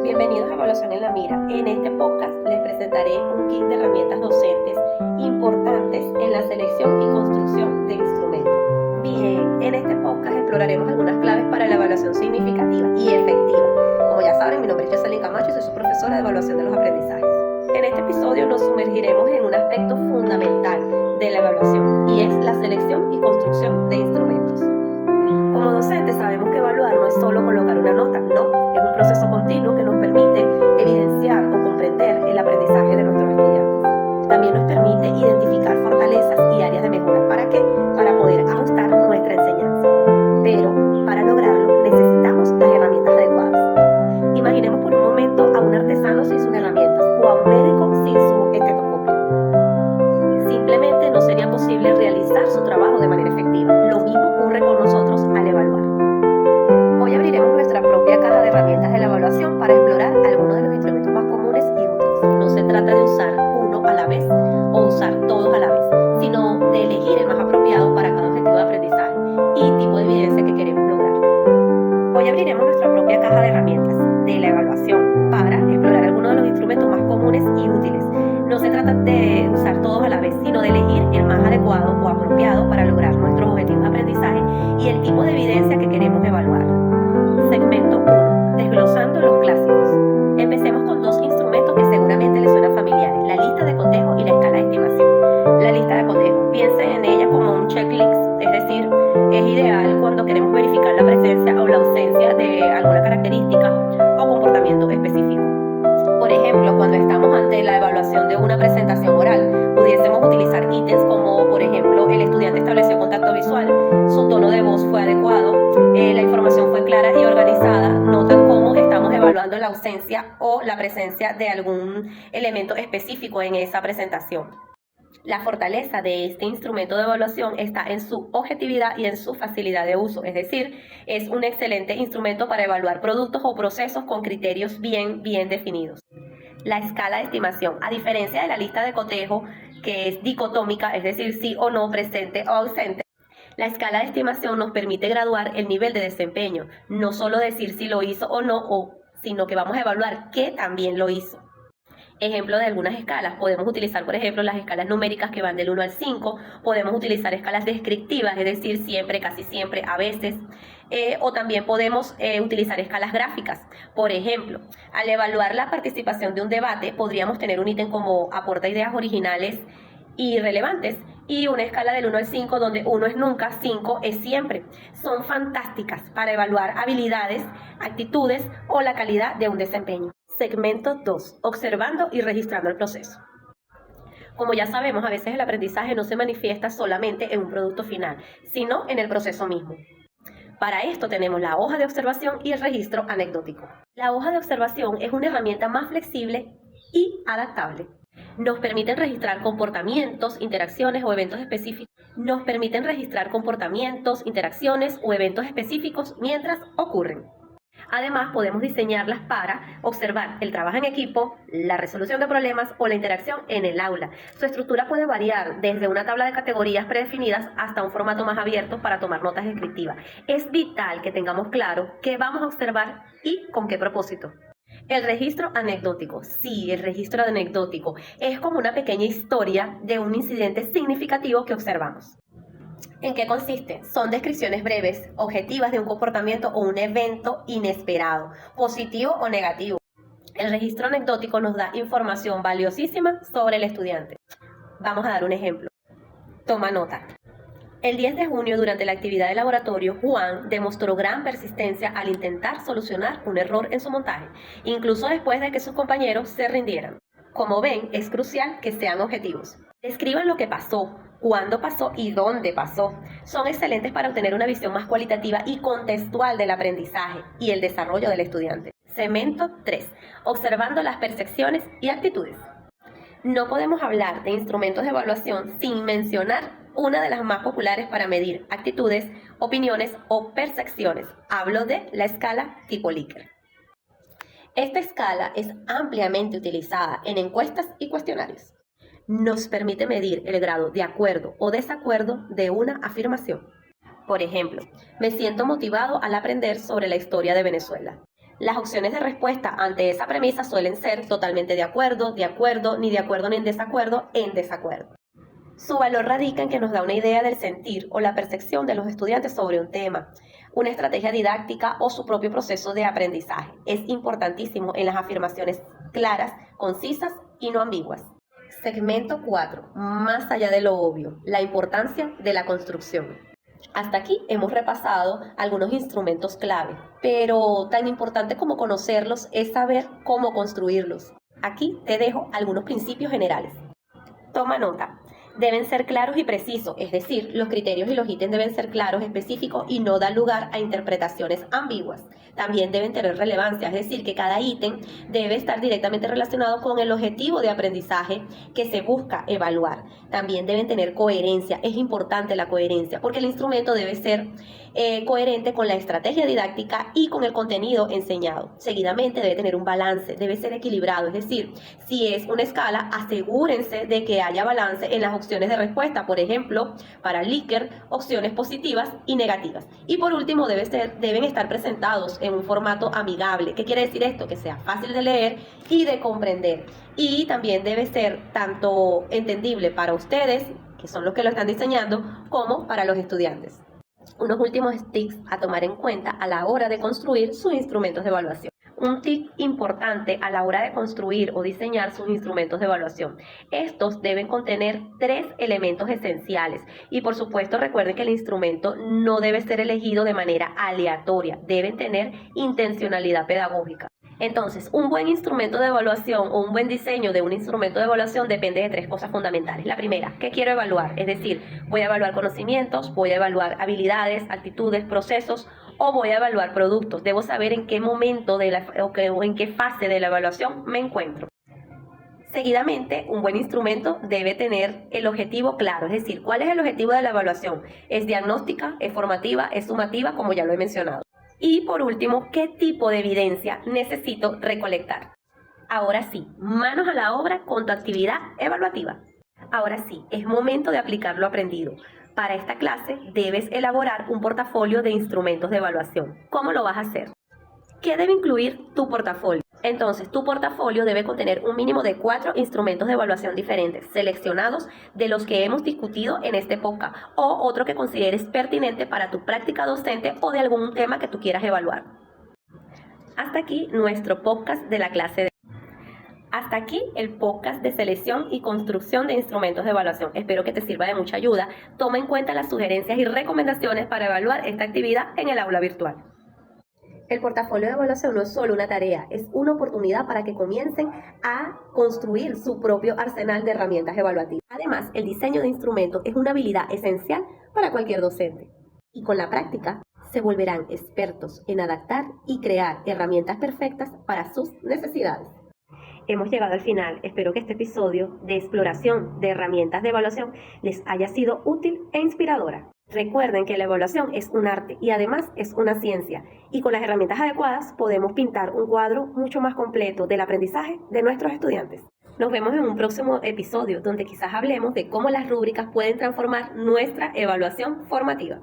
bienvenidos a Evaluación en la Mira. En este podcast les presentaré un kit de herramientas docentes importantes en la selección y construcción de instrumentos. Bien, en este podcast exploraremos algunas claves para la evaluación significativa y efectiva. Como ya saben, mi nombre es Jocelyn Camacho y soy su profesora de evaluación de los aprendizajes. En este episodio nos sumergiremos en un aspecto fundamental de la evaluación y es la selección y construcción de instrumentos. Como docentes sabemos que evaluar no es solo colocar una nota, no, es un proceso continuo que nos permite evidenciar o comprender el aprendizaje de nuestros estudiantes. También nos permite identificar fortalezas y áreas de mejora. ¿Para qué? Para poder ajustar nuestra enseñanza. Pero para lograrlo necesitamos las herramientas adecuadas. Imaginemos por un momento a un artesano sin sus herramientas o a un médico sin su estetoscopio. Simplemente no sería posible realizar su trabajo de manera efectiva. Lo mismo ocurre con nosotros al evaluar. Hoy abriremos nuestra propia caja de herramientas de la evaluación para explorar algunos de los instrumentos más comunes y útiles. No se trata de usar uno a la vez o usar todos a la vez, sino de elegir el más apropiado para cada objetivo de aprendizaje y tipo de evidencia que queremos lograr. Hoy abriremos nuestra propia caja de herramientas de la evaluación para explorar algunos de los instrumentos más comunes y útiles. No se trata de usar todos a la vez, sino de elegir el más adecuado o apropiado para lograr nuestros objetivos de aprendizaje y el tipo de evidencia que queremos evaluar. Segmento 1. Desglosando los clásicos. Empecemos con dos instrumentos que seguramente les suenan familiares: la lista de cotejo y la escala de estimación. La lista de cotejo, piensen en ella como un checklist, es decir, es ideal cuando queremos verificar la presencia o la ausencia de alguna característica o comportamiento específico. Por ejemplo, cuando estamos ante la evaluación de una presentación oral, pudiésemos utilizar ítems como, por ejemplo, el estudiante estableció contacto visual, su tono de voz fue adecuado, la información fue clara y organizada. Notan cómo estamos evaluando la ausencia o la presencia de algún elemento específico en esa presentación. La fortaleza de este instrumento de evaluación está en su objetividad y en su facilidad de uso, es decir, es un excelente instrumento para evaluar productos o procesos con criterios bien definidos. La escala de estimación, a diferencia de la lista de cotejo, que es dicotómica, es decir, sí o no, presente o ausente, la escala de estimación nos permite graduar el nivel de desempeño, no solo decir si lo hizo o no, sino que vamos a evaluar qué también lo hizo. Ejemplo de algunas escalas, podemos utilizar por ejemplo las escalas numéricas que van del 1 al 5, podemos utilizar escalas descriptivas, es decir, siempre, casi siempre, a veces, o también podemos utilizar escalas gráficas. Por ejemplo, al evaluar la participación de un debate, podríamos tener un ítem como aporta ideas originales y relevantes, y una escala del 1 al 5 donde 1 es nunca, 5 es siempre. Son fantásticas para evaluar habilidades, actitudes o la calidad de un desempeño. Segmento 2. Observando y registrando el proceso. Como ya sabemos, a veces el aprendizaje no se manifiesta solamente en un producto final, sino en el proceso mismo. Para esto tenemos la hoja de observación y el registro anecdótico. La hoja de observación es una herramienta más flexible y adaptable. Nos permiten registrar comportamientos, interacciones o eventos específicos. Mientras ocurren. Además, podemos diseñarlas para observar el trabajo en equipo, la resolución de problemas o la interacción en el aula. Su estructura puede variar desde una tabla de categorías predefinidas hasta un formato más abierto para tomar notas descriptivas. Es vital que tengamos claro qué vamos a observar y con qué propósito. El registro anecdótico. Sí, el registro anecdótico es como una pequeña historia de un incidente significativo que observamos. ¿En qué consiste? Son descripciones breves, objetivas de un comportamiento o un evento inesperado, positivo o negativo. El registro anecdótico nos da información valiosísima sobre el estudiante. Vamos a dar un ejemplo. Toma nota. El 10 de junio, durante la actividad de laboratorio, Juan demostró gran persistencia al intentar solucionar un error en su montaje, incluso después de que sus compañeros se rindieran. Como ven, es crucial que sean objetivos. Describan lo que pasó, cuándo pasó y dónde pasó. Son excelentes para obtener una visión más cualitativa y contextual del aprendizaje y el desarrollo del estudiante. Segmento 3. Observando las percepciones y actitudes. No podemos hablar de instrumentos de evaluación sin mencionar una de las más populares para medir actitudes, opiniones o percepciones. Hablo de la escala tipo Likert. Esta escala es ampliamente utilizada en encuestas y cuestionarios. Nos permite medir el grado de acuerdo o desacuerdo de una afirmación. Por ejemplo, me siento motivado al aprender sobre la historia de Venezuela. Las opciones de respuesta ante esa premisa suelen ser totalmente de acuerdo, ni de acuerdo ni en desacuerdo. Su valor radica en que nos da una idea del sentir o la percepción de los estudiantes sobre un tema, una estrategia didáctica o su propio proceso de aprendizaje. Es importantísimo en las afirmaciones claras, concisas y no ambiguas. Segmento 4. Más allá de lo obvio, la importancia de la construcción. Hasta aquí hemos repasado algunos instrumentos clave, pero tan importante como conocerlos es saber cómo construirlos. Aquí te dejo algunos principios generales. Toma nota. Deben ser claros y precisos, es decir, los criterios y los ítems deben ser claros, específicos y no dar lugar a interpretaciones ambiguas. También deben tener relevancia, es decir, que cada ítem debe estar directamente relacionado con el objetivo de aprendizaje que se busca evaluar. También deben tener coherencia, es importante la coherencia, porque el instrumento debe ser coherente con la estrategia didáctica y con el contenido enseñado. Seguidamente debe tener un balance, debe ser equilibrado, es decir, si es una escala, asegúrense de que haya balance en las opciones de respuesta, por ejemplo, para Likert, opciones positivas y negativas. Y por último, deben estar presentados en un formato amigable. ¿Qué quiere decir esto? Que sea fácil de leer y de comprender. Y también debe ser tanto entendible para ustedes, que son los que lo están diseñando, como para los estudiantes. Unos últimos tips a tomar en cuenta a la hora de construir sus instrumentos de evaluación. Un tip importante a la hora de construir o diseñar sus instrumentos de evaluación. Estos deben contener 3 elementos esenciales y por supuesto recuerden que el instrumento no debe ser elegido de manera aleatoria, deben tener intencionalidad pedagógica. Entonces, un buen instrumento de evaluación o un buen diseño de un instrumento de evaluación depende de 3 cosas fundamentales. La primera, ¿qué quiero evaluar? Es decir, voy a evaluar conocimientos, voy a evaluar habilidades, actitudes, procesos o voy a evaluar productos. Debo saber en qué momento o en qué fase de la evaluación me encuentro. Seguidamente, un buen instrumento debe tener el objetivo claro, es decir, ¿cuál es el objetivo de la evaluación? ¿Es diagnóstica, es formativa, es sumativa, como ya lo he mencionado? Y por último, ¿qué tipo de evidencia necesito recolectar? Ahora sí, manos a la obra con tu actividad evaluativa. Ahora sí, es momento de aplicar lo aprendido. Para esta clase debes elaborar un portafolio de instrumentos de evaluación. ¿Cómo lo vas a hacer? ¿Qué debe incluir tu portafolio? Entonces, tu portafolio debe contener un mínimo de 4 instrumentos de evaluación diferentes, seleccionados de los que hemos discutido en este podcast, o otro que consideres pertinente para tu práctica docente o de algún tema que tú quieras evaluar. Hasta aquí nuestro podcast de la clase de... Hasta aquí el podcast de selección y construcción de instrumentos de evaluación. Espero que te sirva de mucha ayuda. Toma en cuenta las sugerencias y recomendaciones para evaluar esta actividad en el aula virtual. El portafolio de evaluación no es solo una tarea, es una oportunidad para que comiencen a construir su propio arsenal de herramientas evaluativas. Además, el diseño de instrumentos es una habilidad esencial para cualquier docente. Y con la práctica, se volverán expertos en adaptar y crear herramientas perfectas para sus necesidades. Hemos llegado al final. Espero que este episodio de exploración de herramientas de evaluación les haya sido útil e inspiradora. Recuerden que la evaluación es un arte y además es una ciencia. Y con las herramientas adecuadas podemos pintar un cuadro mucho más completo del aprendizaje de nuestros estudiantes. Nos vemos en un próximo episodio donde quizás hablemos de cómo las rúbricas pueden transformar nuestra evaluación formativa.